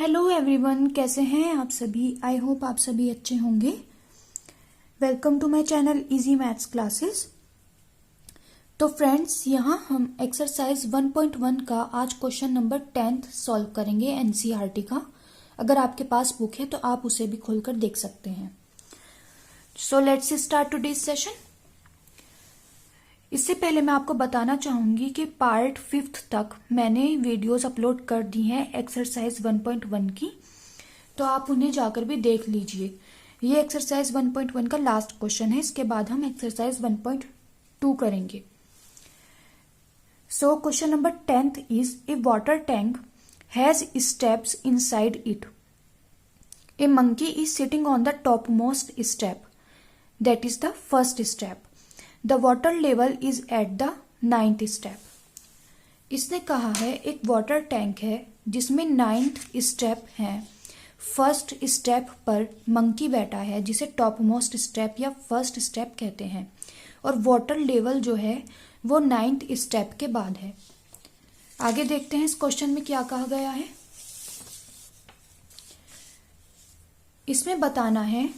Hello everyone, कैसे हैं आप सभी। आई होप आप सभी अच्छे होंगे। Welcome to my channel easy maths classes. तो फ्रेंड्स, यहाँ हम एक्सरसाइज 1.1 का आज क्वेश्चन नंबर 10 सॉल्व करेंगे एनसीईआरटी का। अगर आपके पास बुक है तो आप उसे भी खोलकर देख सकते हैं। So let's start today's session. इससे पहले मैं आपको बताना चाहूंगी कि पार्ट 5 तक मैंने वीडियोस अपलोड कर दी हैं एक्सरसाइज 1.1 की, तो आप उन्हें जाकर भी देख लीजिए। ये एक्सरसाइज 1.1 का लास्ट क्वेश्चन है, इसके बाद हम एक्सरसाइज 1.2 करेंगे। So question number 10 is a water tank has steps inside it. A monkey is sitting on the top most step, that is the first step. The water level is at the 9th step. इसने कहा है एक water tank है जिसमें 9th step है। First step पर monkey बैठा है जिसे टॉप मोस्ट स्टेप या फर्स्ट स्टेप कहते हैं, और वाटर लेवल जो है वो 9th स्टेप के बाद है। आगे देखते हैं इस क्वेश्चन में क्या कहा गया है। इसमें बताना है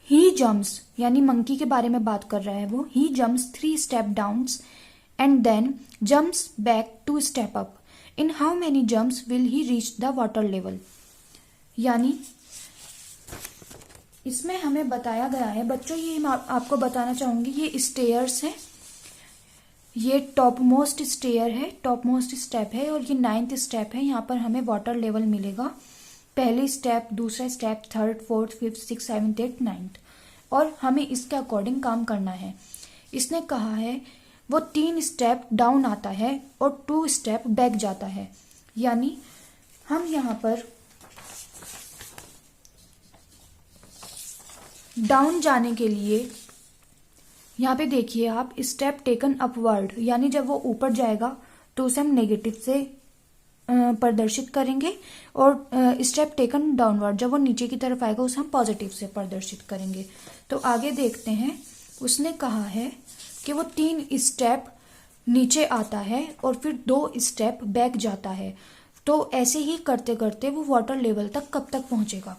ही जम्प्स, यानी मंकी के बारे में बात कर रहा है वो। He jumps 3 step down and then jumps back 2 step up. In how many jumps will he reach the water level. यानी इसमें हमें बताया गया है बच्चों, ये मैं आपको बताना चाहूंगी, ये स्टेयर्स है, ये टॉप मोस्ट स्टेयर है, टॉप मोस्ट स्टेप है, और ये 9th स्टेप है। यहाँ पर हमें वाटर लेवल मिलेगा। पहली स्टेप, दूसरा step, 3rd, 4th, 5th, 6th, 7th, 8th, 9th, और हमें इसके अकॉर्डिंग काम करना है। इसने कहा है वो 3 स्टेप डाउन आता है और 2 स्टेप बैक जाता है। यानी हम यहाँ पर डाउन जाने के लिए, यहाँ पे देखिए आप, स्टेप टेकन अपवर्ड, यानी जब वो ऊपर जाएगा तो उसे हम नेगेटिव से प्रदर्शित करेंगे, और स्टेप टेकन डाउनवर्ड, जब वो नीचे की तरफ आएगा उसे हम पॉजिटिव से प्रदर्शित करेंगे। तो आगे देखते हैं। उसने कहा है कि वो 3 स्टेप नीचे आता है और फिर 2 स्टेप बैक जाता है। तो ऐसे ही करते करते वो वाटर लेवल तक कब तक पहुंचेगा।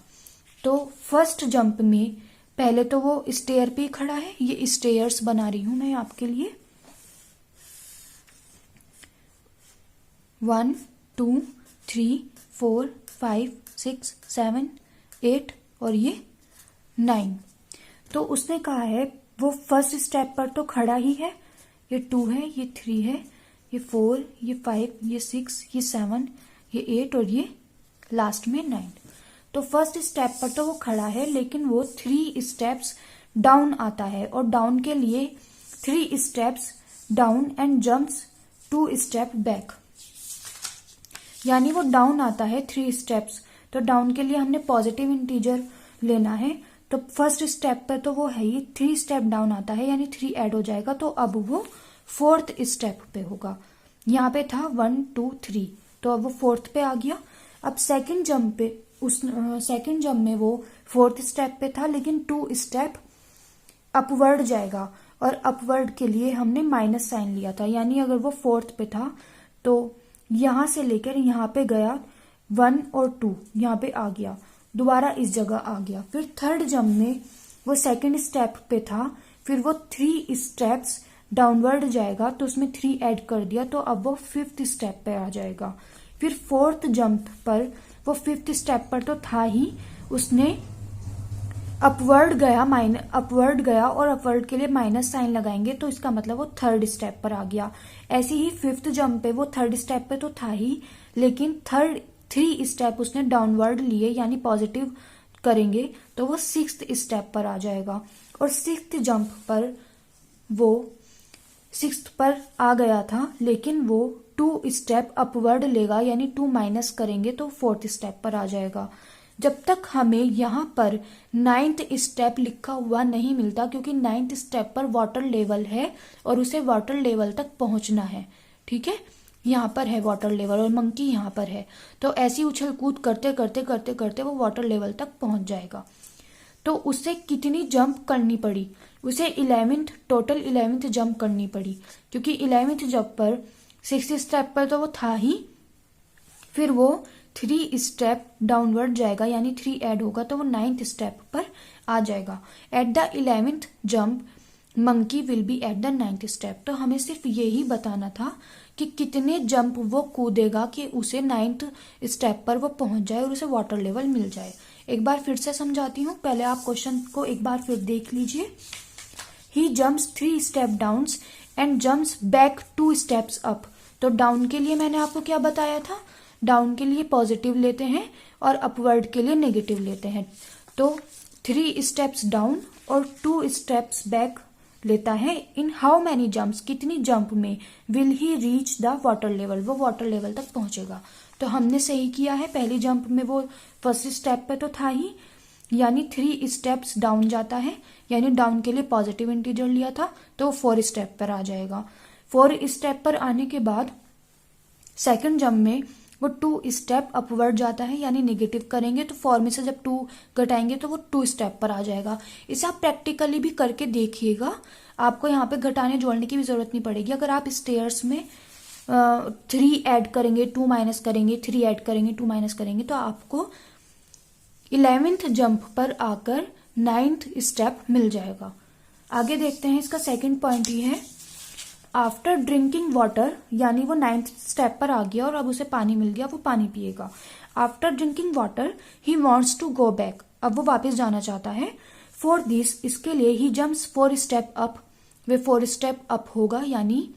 तो फर्स्ट जंप में पहले तो वो स्टेयर पे खड़ा है, ये स्टेयर्स बना रही हूं मैं आपके लिए। 1 2 3 4 5 6 7 8 और ये 9। तो उसने कहा है वो फर्स्ट स्टेप पर तो खड़ा ही है। ये 2 है, ये 3 है, ये 4, ये 5, ये 6, ये 7, ये 8 और ये लास्ट में 9। तो फर्स्ट स्टेप पर तो वो खड़ा है, लेकिन वो 3 स्टेप्स डाउन आता है, और डाउन के लिए 3 steps down and jumps 2 step back. यानी वो डाउन आता है 3 स्टेप्स, तो डाउन के लिए हमने पॉजिटिव इंटीजर लेना है। तो फर्स्ट स्टेप पर तो वो है ही, 3 स्टेप डाउन आता है, यानी 3 ऐड हो जाएगा, तो अब वो 4th स्टेप पे होगा। यहाँ पे था 1 2 3, तो अब वो 4th पे आ गया। अब सेकंड जंप पे, उस सेकंड जंप में वो 4th स्टेप पे था, लेकिन 2 स्टेप अपवर्ड जाएगा, और अपवर्ड के लिए हमने माइनस साइन लिया था। यानी अगर वो 4th पे था तो यहां से लेकर यहां पे गया, 1 और 2 यहाँ पे आ गया, दोबारा इस जगह आ गया। फिर थर्ड जंप में वो सेकंड स्टेप पे था, फिर वो 3 स्टेप्स डाउनवर्ड जाएगा, तो उसमें 3 ऐड कर दिया, तो अब वो 5th स्टेप पे आ जाएगा। फिर 4th जंप पर वो 5th स्टेप पर तो था ही, उसने अपवर्ड गया और अपवर्ड के लिए माइनस साइन लगाएंगे, तो इसका मतलब वो 3rd स्टेप पर आ गया। ऐसे ही 5th जंप पे वो 3rd स्टेप पे तो था ही, लेकिन 3 स्टेप उसने डाउनवर्ड लिए, यानी पॉजिटिव करेंगे, तो वो 6th स्टेप पर आ जाएगा। और 6th जंप पर वो 6th पर आ गया था, लेकिन वो 2 स्टेप अपवर्ड लेगा, यानी 2 माइनस करेंगे तो 4th स्टेप पर आ जाएगा। जब तक हमें यहाँ पर 9th स्टेप लिखा हुआ नहीं मिलता, क्योंकि 9th स्टेप पर वाटर लेवल है और उसे वाटर लेवल तक पहुंचना है। ठीक है, यहाँ पर है वाटर लेवल और मंकी यहाँ पर है, तो ऐसी उछल कूद करते करते करते करते वो वाटर लेवल तक पहुंच जाएगा। तो उसे कितनी जंप करनी पड़ी, उसे 11th, टोटल 11th जंप करनी पड़ी, क्योंकि 11th जंप पर 6th स्टेप पर तो वो था ही, फिर वो 3 स्टेप डाउनवर्ड जाएगा, यानी 3 ऐड होगा तो वो 9th स्टेप पर आ जाएगा। At the 11th jump monkey will be at the 9th step. तो हमें सिर्फ यही बताना था कि कितने जंप वो कूदेगा कि उसे 9th स्टेप पर वो पहुंच जाए और उसे वाटर लेवल मिल जाए। एक बार फिर से समझाती हूँ, पहले आप क्वेश्चन को एक बार फिर देख लीजिए। He jumps 3 step down and jumps back 2 steps up. तो डाउन के लिए मैंने आपको क्या बताया था, डाउन के लिए पॉजिटिव लेते हैं और अपवर्ड के लिए नेगेटिव लेते हैं। तो 3 स्टेप्स डाउन और 2 स्टेप्स बैक लेता है। इन हाउ मैनी जंप्स, कितनी जंप में will he reach the water level, वो वाटर लेवल तक पहुंचेगा। तो हमने सही किया है, पहली जंप में वो फर्स्ट स्टेप पे तो था ही, यानी 3 स्टेप्स डाउन जाता है, यानी डाउन के लिए पॉजिटिव इंटीजर लिया था तो 4 स्टेप पर आ जाएगा। 4 स्टेप पर आने के बाद सेकंड जंप में वो 2 स्टेप अपवर्ड जाता है, यानी नेगेटिव करेंगे तो 4 में से जब 2 घटाएंगे तो वो 2 स्टेप पर आ जाएगा। इसे आप प्रैक्टिकली भी करके देखिएगा, आपको यहाँ पे घटाने जोड़ने की भी जरूरत नहीं पड़ेगी। अगर आप स्टेयर्स में 3 ऐड करेंगे, 2 माइनस करेंगे, 3 ऐड करेंगे, 2 माइनस करेंगे, तो आपको 11th जंप पर आकर 9th स्टेप मिल जाएगा। आगे देखते हैं, इसका सेकंड पॉइंट ये है, आफ्टर ड्रिंकिंग वाटर, यानी वो 9th स्टेप पर आ गया और अब उसे पानी मिल गया, वो पानी पिएगा। After drinking water he wants to go back, अब वो वापस जाना चाहता है। फॉर दिस, इसके लिए ही जम्प्स 4 स्टेप अप, वे 4 स्टेप अप होगा, यानी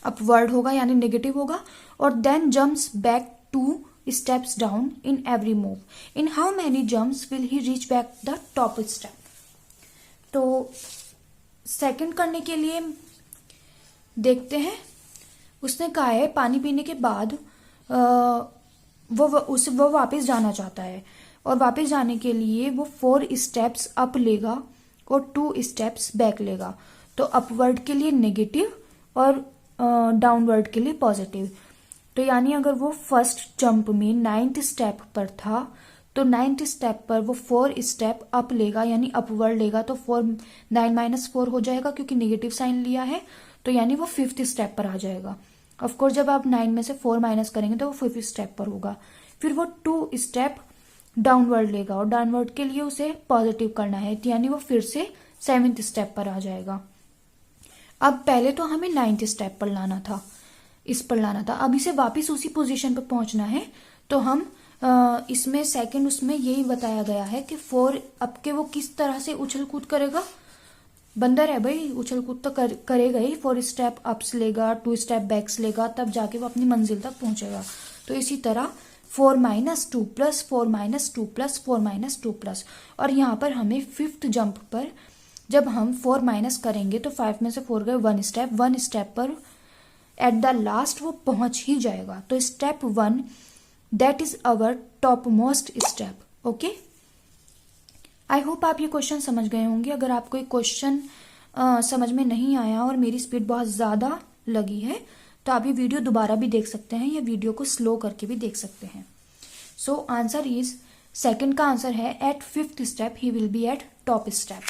अपवर्ड होगा, यानी नेगेटिव होगा। और then jumps back 2 steps down in every move. In how many jumps will he reach back the top step. तो सेकंड करने के लिए देखते हैं, उसने कहा है पानी पीने के बाद वो वापस जाना चाहता है और वापस जाने के लिए वो 4 स्टेप्स अप लेगा और 2 स्टेप्स बैक लेगा। तो अपवर्ड के लिए नेगेटिव और डाउनवर्ड के लिए पॉजिटिव। तो यानी अगर वो फर्स्ट जंप में 9th स्टेप पर था तो 9th स्टेप पर वो 4 स्टेप अप लेगा, यानी अपवर्ड लेगा, तो 9 - 4 हो जाएगा क्योंकि नेगेटिव साइन लिया है, तो यानी वो 5th स्टेप पर आ जाएगा। ऑफकोर्स जब आप 9 में से 4 माइनस करेंगे तो वो 5th स्टेप पर होगा। फिर वो 2 स्टेप डाउनवर्ड लेगा और डाउनवर्ड के लिए उसे पॉजिटिव करना है, यानी वो फिर से 7th स्टेप पर आ जाएगा। अब पहले तो हमें 9th स्टेप पर लाना था, इस पर लाना था, अब इसे वापस उसी पोजीशन पर पहुंचना है। तो हम इसमें सेकंड उसमें यही बताया गया है कि 4 अब के वो किस तरह से उछल कूद करेगा। बंदर है भाई, उछल कूद तो करेगा ही, 4 स्टेप अप्स लेगा, 2 स्टेप बैक्स लेगा, तब जाके वो अपनी मंजिल तक पहुंचेगा। तो इसी तरह 4 - 2 + 4 - 2 + 4 - 2 प्लस, और यहाँ पर हमें 5th जंप पर जब हम 4 माइनस करेंगे तो 5 में से 4 गए 1 स्टेप पर एट द लास्ट वो पहुंच ही जाएगा। तो step 1 that is our top most step. Okay, I hope आप ये क्वेश्चन समझ गए होंगे। अगर आपको एक क्वेश्चन समझ में नहीं आया और मेरी स्पीड बहुत ज्यादा लगी है तो आप ये वीडियो दोबारा भी देख सकते हैं या वीडियो को स्लो करके भी देख सकते हैं। सो आंसर इज, सेकंड का आंसर है at 5th step he will be at top step.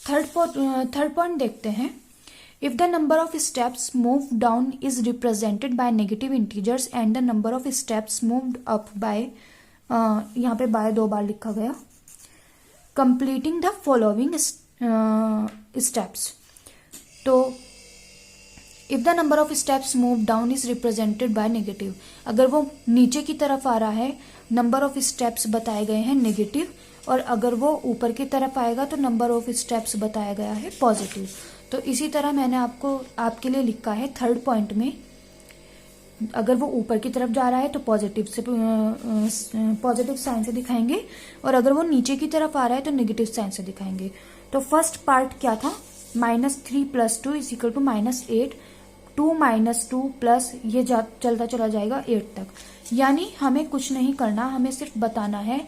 Third point देखते हैं, if the number of steps moved down is represented by negative integers and the number of steps moved up by यहाँ पे by 2 बार लिखा गया, completing the following steps। तो if the number of steps moved down is represented by negative, अगर वो नीचे की तरफ आ रहा है नंबर ऑफ स्टेप्स बताए गए हैं नेगेटिव, और अगर वो ऊपर की तरफ आएगा तो नंबर ऑफ स्टेप्स बताया गया है पॉजिटिव। तो इसी तरह मैंने आपके लिए लिखा है थर्ड पॉइंट में, अगर वो ऊपर की तरफ जा रहा है तो पॉजिटिव साइन से दिखाएंगे, और अगर वो नीचे की तरफ आ रहा है तो नेगेटिव साइन से दिखाएंगे। तो फर्स्ट पार्ट क्या था, -3 + 2 = -8, 2 - 2 प्लस ये चलता चला जाएगा 8 तक। यानी हमें कुछ नहीं करना, हमें सिर्फ बताना है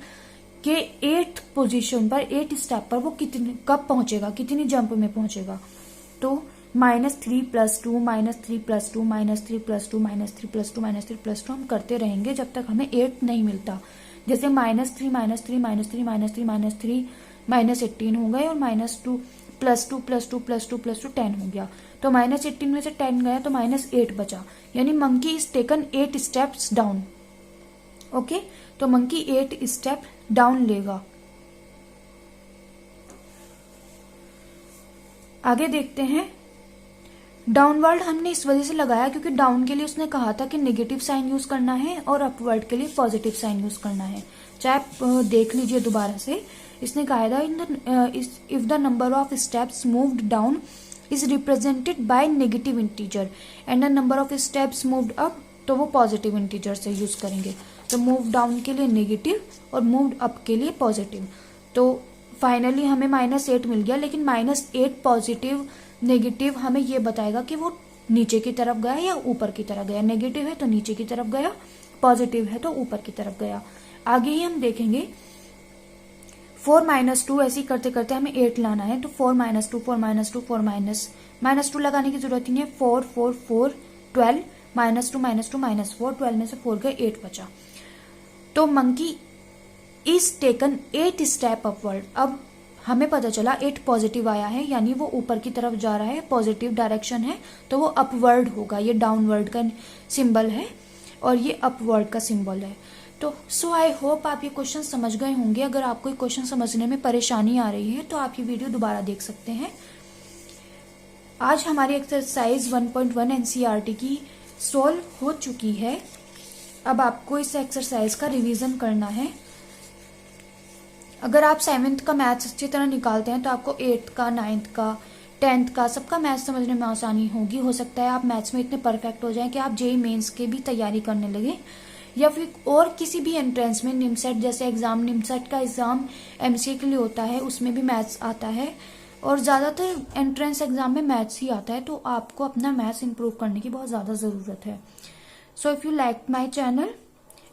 कि 8th पोजीशन पर 8 स्टेप पर वो कब पहुंचेगा, कितनी जंप में पहुंचेगा। तो -3 + 2 -3 + 2 -3 + 2 -3 + 2 -3 + 2 हम करते रहेंगे जब तक हमें 8 नहीं मिलता। जैसे -3 -3 -3 -3 -3 -3 -3 -18 हो गए, और -2 +2 +2 +2 +2 10 हो गया। तो -18 में से 10 गया तो -8 बचा, यानी monkey is taken 8 steps down. Okay, तो मंकी 8 स्टेप डाउन लेगा। आगे देखते हैं। डाउनवर्ड हमने इस वजह से लगाया क्योंकि डाउन के लिए उसने कहा था कि नेगेटिव साइन यूज करना है और अपवर्ड के लिए पॉजिटिव साइन यूज करना है। चाहे आप देख लीजिए दोबारा से, इसने कहा था if the number of steps moved down is represented by negative integer and the number of steps moved up, तो वो पॉजिटिव इंटीजर से यूज करेंगे। तो मूव डाउन के लिए नेगेटिव और मूव्ड अप के लिए पॉजिटिव। तो फाइनली हमें -8 मिल गया, लेकिन -8 पॉजिटिव नेगेटिव हमें ये बताएगा कि वो नीचे की तरफ गया या ऊपर की तरफ गया। नेगेटिव है तो नीचे की तरफ गया, पॉजिटिव है तो ऊपर की तरफ गया। आगे ही हम देखेंगे 4 - 2, ऐसे ही करते करते हमें 8 लाना है। तो 4 - 2 4 - 2 4 -2 लगाने की जरूरत ही नहीं है। 4 4 4 12 -2 -2 -4, 12 में से 4 गए, 8 बचा। तो monkey is taken 8 step upward. अब हमें पता चला 8 पॉजिटिव आया है, यानी वो ऊपर की तरफ जा रहा है, पॉजिटिव डायरेक्शन है, तो वो अपवर्ड होगा। ये डाउनवर्ड का सिंबल है और ये अपवर्ड का सिंबल है। तो सो आई होप आप ये क्वेश्चन समझ गए होंगे। अगर आपको ये क्वेश्चन समझने में परेशानी आ रही है तो आप ये वीडियो दोबारा देख सकते हैं। आज हमारी एक्सरसाइज 1.1 एनसीईआरटी की सोल्व हो चुकी है। अब आपको इस एक्सरसाइज का रिवीजन करना है। अगर आप 7th का मैथ्स अच्छी तरह निकालते हैं तो आपको 8th का, 9th का, 10th का सबका मैथ्स समझने में आसानी होगी। हो सकता है आप मैथ्स में इतने परफेक्ट हो जाएं कि आप जेईई मेंस के भी तैयारी करने लगे, या फिर और किसी भी एंट्रेंस में, निमसेट जैसे एग्जाम, निमसेट का एग्जाम एमसीए के लिए होता है, उसमें भी मैथ्स आता है और ज्यादातर एंट्रेंस एग्जाम में मैथ्स ही आता है। तो आपको अपना मैथ्स इंप्रूव करने की बहुत ज्यादा जरूरत है। So if you like my channel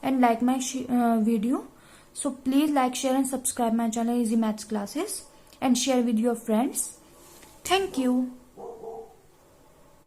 and like my video, so please like, share and subscribe my channel Easy Maths Classes and share with your friends. Thank you.